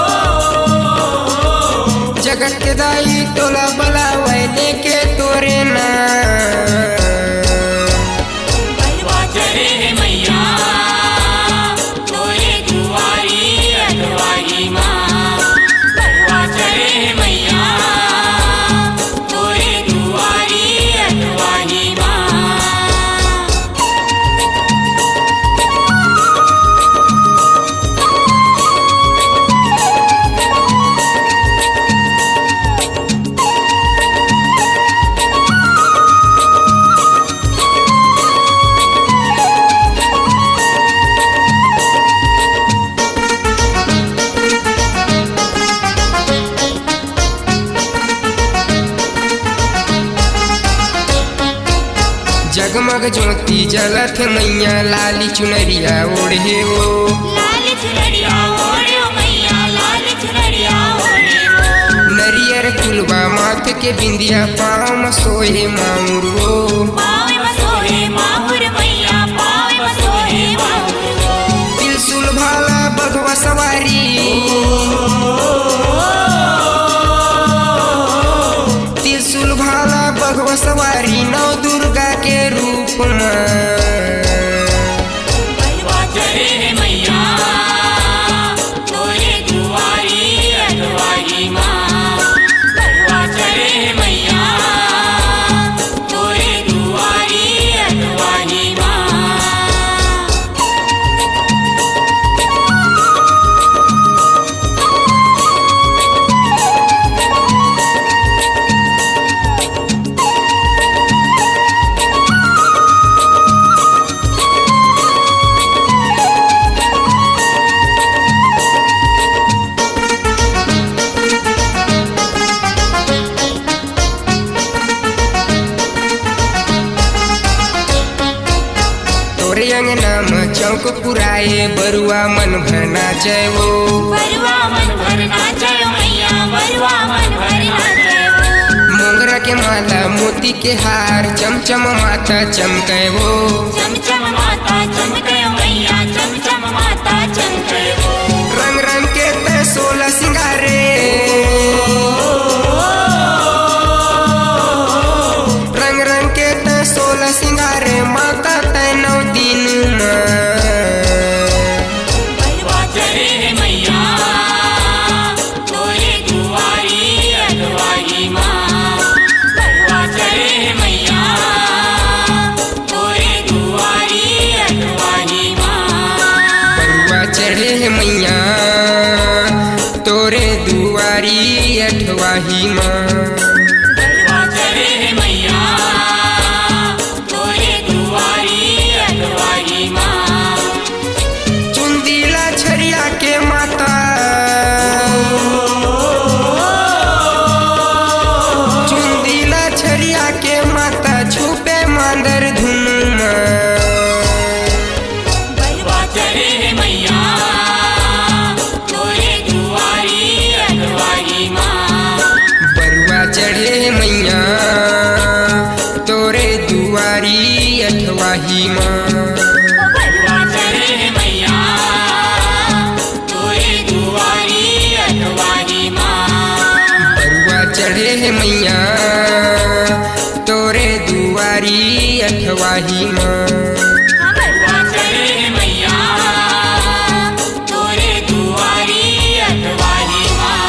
जगत के दाई तोला बलावे लेके तोरे नाम बलवा चढ़े है मैया तोरे दुआरी अगवाई माँ बलवा चढ़े है मैया तोरे दुआरी अगवाई माँ जगमग ज्योति जलत मैया लाली चुनरिया ओढ़े वो लाली चुनरिया ओढ़े मैया लाली चुनरिया ओढ़े नरियर कुलबा माथ के बिंदिया पाँव में सोहे मामुरो पावे मसोहे माहुर मैया पावे मसोहे माहुर त्रिशूल भाला बघवा सवारी त्रिशूल भाला बघवा सवारी नौ दुर्गा के रूप में बलवा चढ़े है मैया तोरे दुआरी अगवाई माँ बलवा चढ़े है मैया तोरे दुआरी अगवाई माँ तोरे अंगना में चौक पुराए बरुआ मन भर नाचे वो बरुआ मन भर नाचे मैया बरुआ मन भर नाचे मोंगरा के माला मोती के हार चमचम माता चमके वो चमचम माता चमके मैया चमचम माता चमके रंग रंग के ते 16 सिंगारे रंग रंग के ते 16 सिंगारे माता ते 9 दिन में बलवा चढ़े है मैया तोरे दुआरी अगवाई माँ बलवा चढ़े है मैया तोरे दुआरी अगवाई माँ बरुआ चढ़े है मैया तोरे दुआरी अठवाही माँ बलवा चढ़े है मैया तोरे दुआरी अगवाई माँ चुंदीला छरिया के माता चुंदीला छरिया के माता छुपे मांदर धुन में बलवा चढ़े है मैया तोरे दुआरी अगवाई माँ बरुआ चढ़े है मैया तोरे दुआरी अठवाही माँ बलवा चढ़े है मैया तोरे दुआरी अगवाई माँ बरुआ चढ़े है मैया तोरे दुआरी अठवाही माँ बलवा चढ़े है मैया तोरे दुआरी अगवाई माँ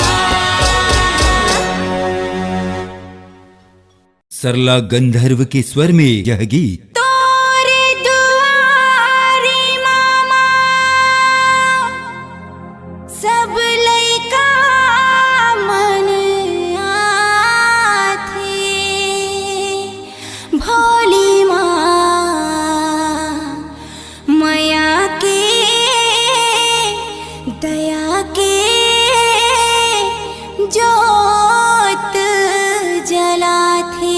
सरला गंधर्व के स्वर में यह गीत तोरे दुआरी मामा सब लइका मन आथे भोली माँ मया के दया के जोत जला थे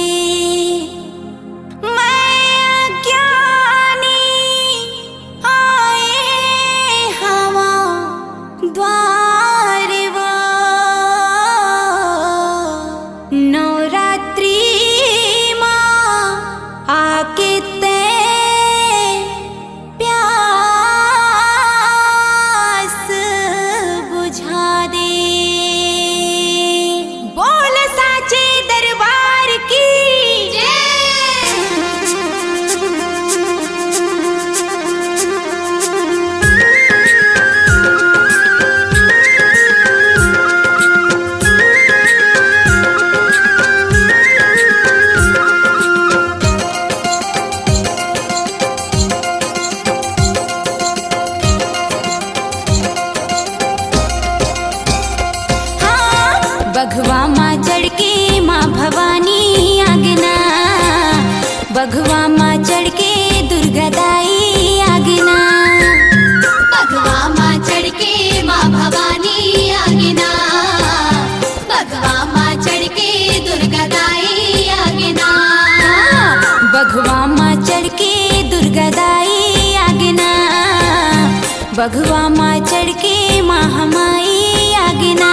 बघवा माँ चढ़ के महामाई आगिना।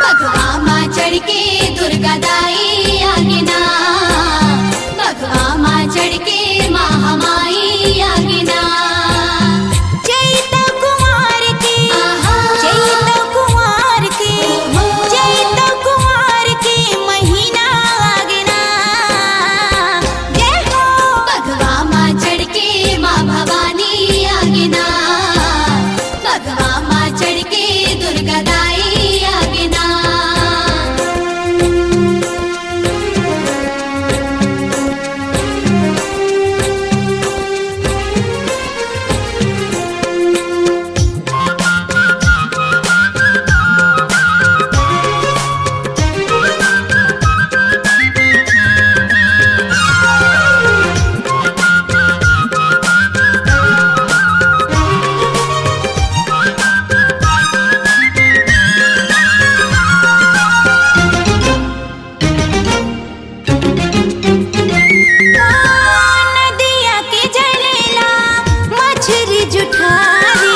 बघवा माँ चढ़ के दुर्गा दाई आगिना। बघवा माँ चढ़ के महामाई आगिना। चैत कुमार के चैत कुमार के चैत कुमार के महीना आगिना। जय हो बघवा माँ चढ़ के माँ भवानी आगिना। बघवा माँ चढ़ के दुर्गा दाई आगिना। नदिया के जलेला मछली जुठारी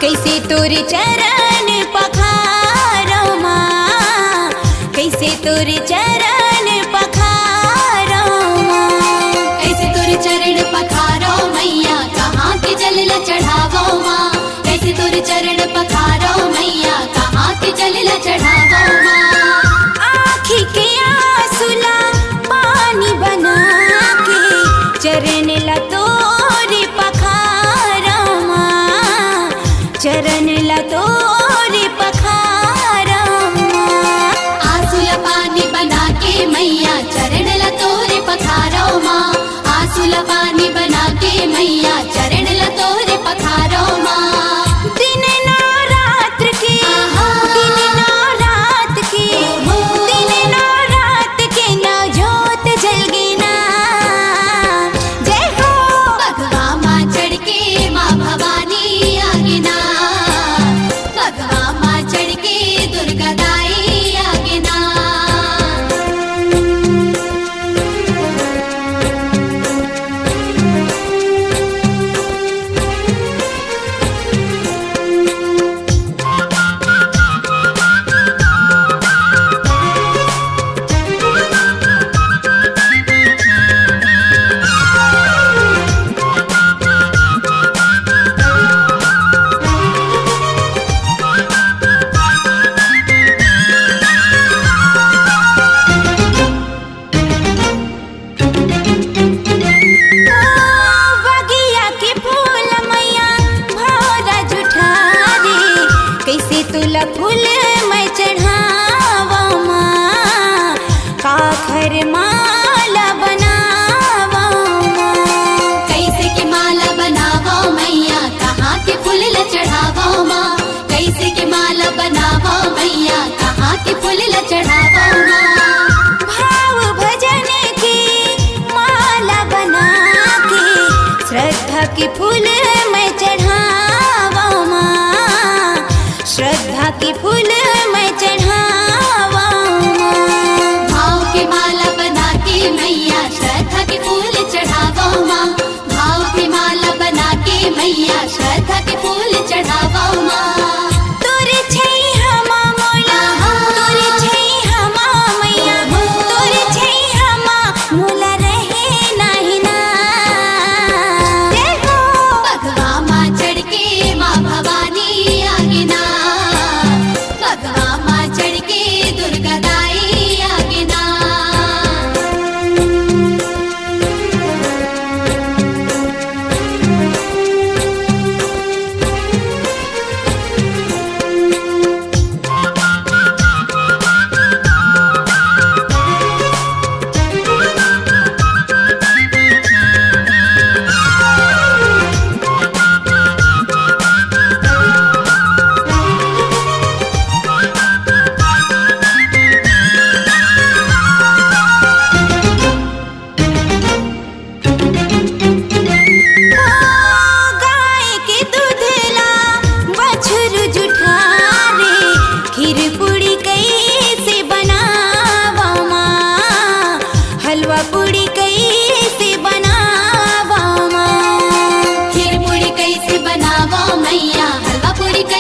कैसे तोर चरण पखारो माँ। कैसे तोर चरण पखारो माँ। कैसे तुर चरण पखारो मैया कहाँ के जल चढ़ावो माँ। कैसे तुर चरण पखारो मैया कहाँ के जल चढ़ावो माँ। आँखी के आंसुला पानी बना के चरण ला तोरे पखारो माँ। चरण ला तोरे पखारो माँ। आंसुला पानी बना के मैया चरण ला तोरे पखारो माँ। आंसुला पानी बना के मैया चरण ला तोरे पखारो माँ। दिन नवरात्र के दिन नवरात्र के दिन नवरात्र के नौ जोत जल गिना। जय हो बघवा माँ चढ़ के माँ भवानी आगिना। बघवा माँ चढ़ के दुर्गा दाई आगिना। बगिया के फूल मैया भौरा जुठारी कैसे तुला फूल मैं चढ़ावा माँ। काखर माला बनावा माँ। कैसे के माला बनावो मैया कहाँ के फूल ल चढ़ावो माँ। कैसे के माला बनावो मैया कहाँ के फूल ल चढ़ावो माँ। भाव भजन की माला बना के श्रद्धा के फूल मैं चढ़ावा माँ। श्रद्धा के फूल मैं चढ़ावा माँ। भाव के माला बना के मैया श्रद्धा के फूल चढ़ावो माँ। भाव के माला बना के मैया श्रद्धा के फूल चढ़ावो माँ। तोर छै हमा मोला तोर छै हमा मैया तोर छै हमा मोला रहे नाही ना। जय हो बघवा माँ चढ़ के माँ भवानी आगिना। बघवा माँ चढ़ के दुर्गा दाई आगिना।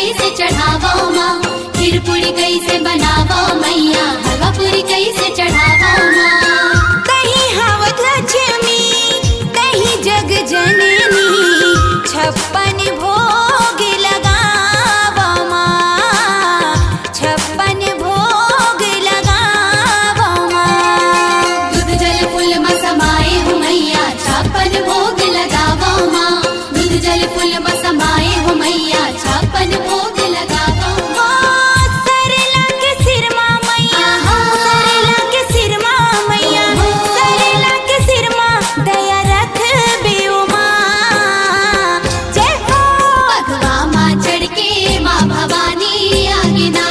कैसे चढ़ावो माँ, खीर पूरी कैसे बनावो मैया, हलवा पूरी कैसे चढ़ावो माँ। कहीं हावत लक्ष्मी, कहीं जग जननी, 56 भोग लगावो माँ, 56 भोग लगावो माँ। दूध जल फूल में समाए हो मैया, 56 भोग लगावो माँ, दूध जल फूल में समाए हो मैया, 56 भोग लगावो माँ। सरला के सिर माँ मैया, सरला के सिर माँ मैया, सरला के सिर माँ दया रख बेओ माँ। जय हो बघवा माँ चढ़ के माँ भवानी आगिना,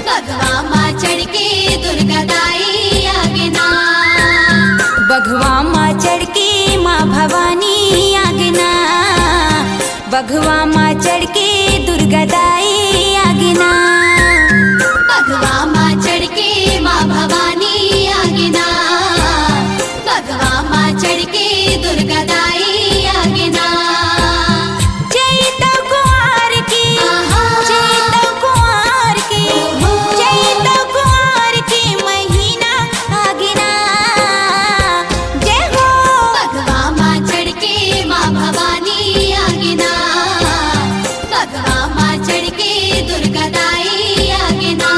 बघवा माँ चढ़ के दुर्गा दाई आगिना। बघवा माँ चढ़ के माँ भवानी आगना, बघवा माँ चढ़ के दुर्गा दाई आगना। बघवा माँ चढ़ के माँ भवानी आगिना, बघवा माँ चढ़ के दुर्गा दाई आगिना। चैता कुंवार की, चैता कुंवार की, चैता कुंवार की महीना आगना। जय हो बघवा माँ चढ़ के माँ भवानी आगिना, बघवा माँ चढ़ के दुर्गा दाई आगिना।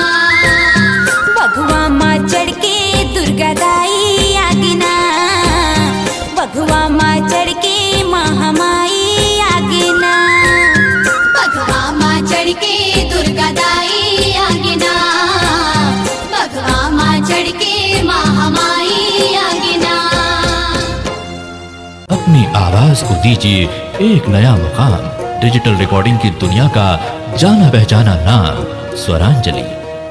बघवा माँ चढ़ के दुर्गा दाई आगना, बघवा माँ चढ़ के महामाई आगना। बघवा माँ चढ़ के दुर्गा दाई आगिना, बघवा माँ चढ़ के महामाई आगिना। अपनी आवाज को दीजिए एक नया मुकाम, डिजिटल रिकॉर्डिंग की दुनिया का जाना पहचाना नाम स्वरांजलि,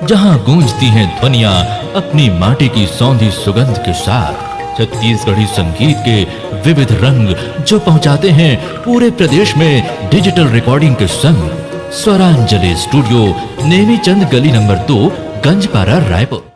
जहां गूंजती हैं ध्वनियां अपनी माटी की सौंधी सुगंध के साथ। छत्तीसगढ़ी संगीत के विविध रंग जो पहुंचाते हैं पूरे प्रदेश में डिजिटल रिकॉर्डिंग के संग। स्वरांजलि स्टूडियो, नेमीचंद गली नंबर 2, गंजपारा, रायपुर।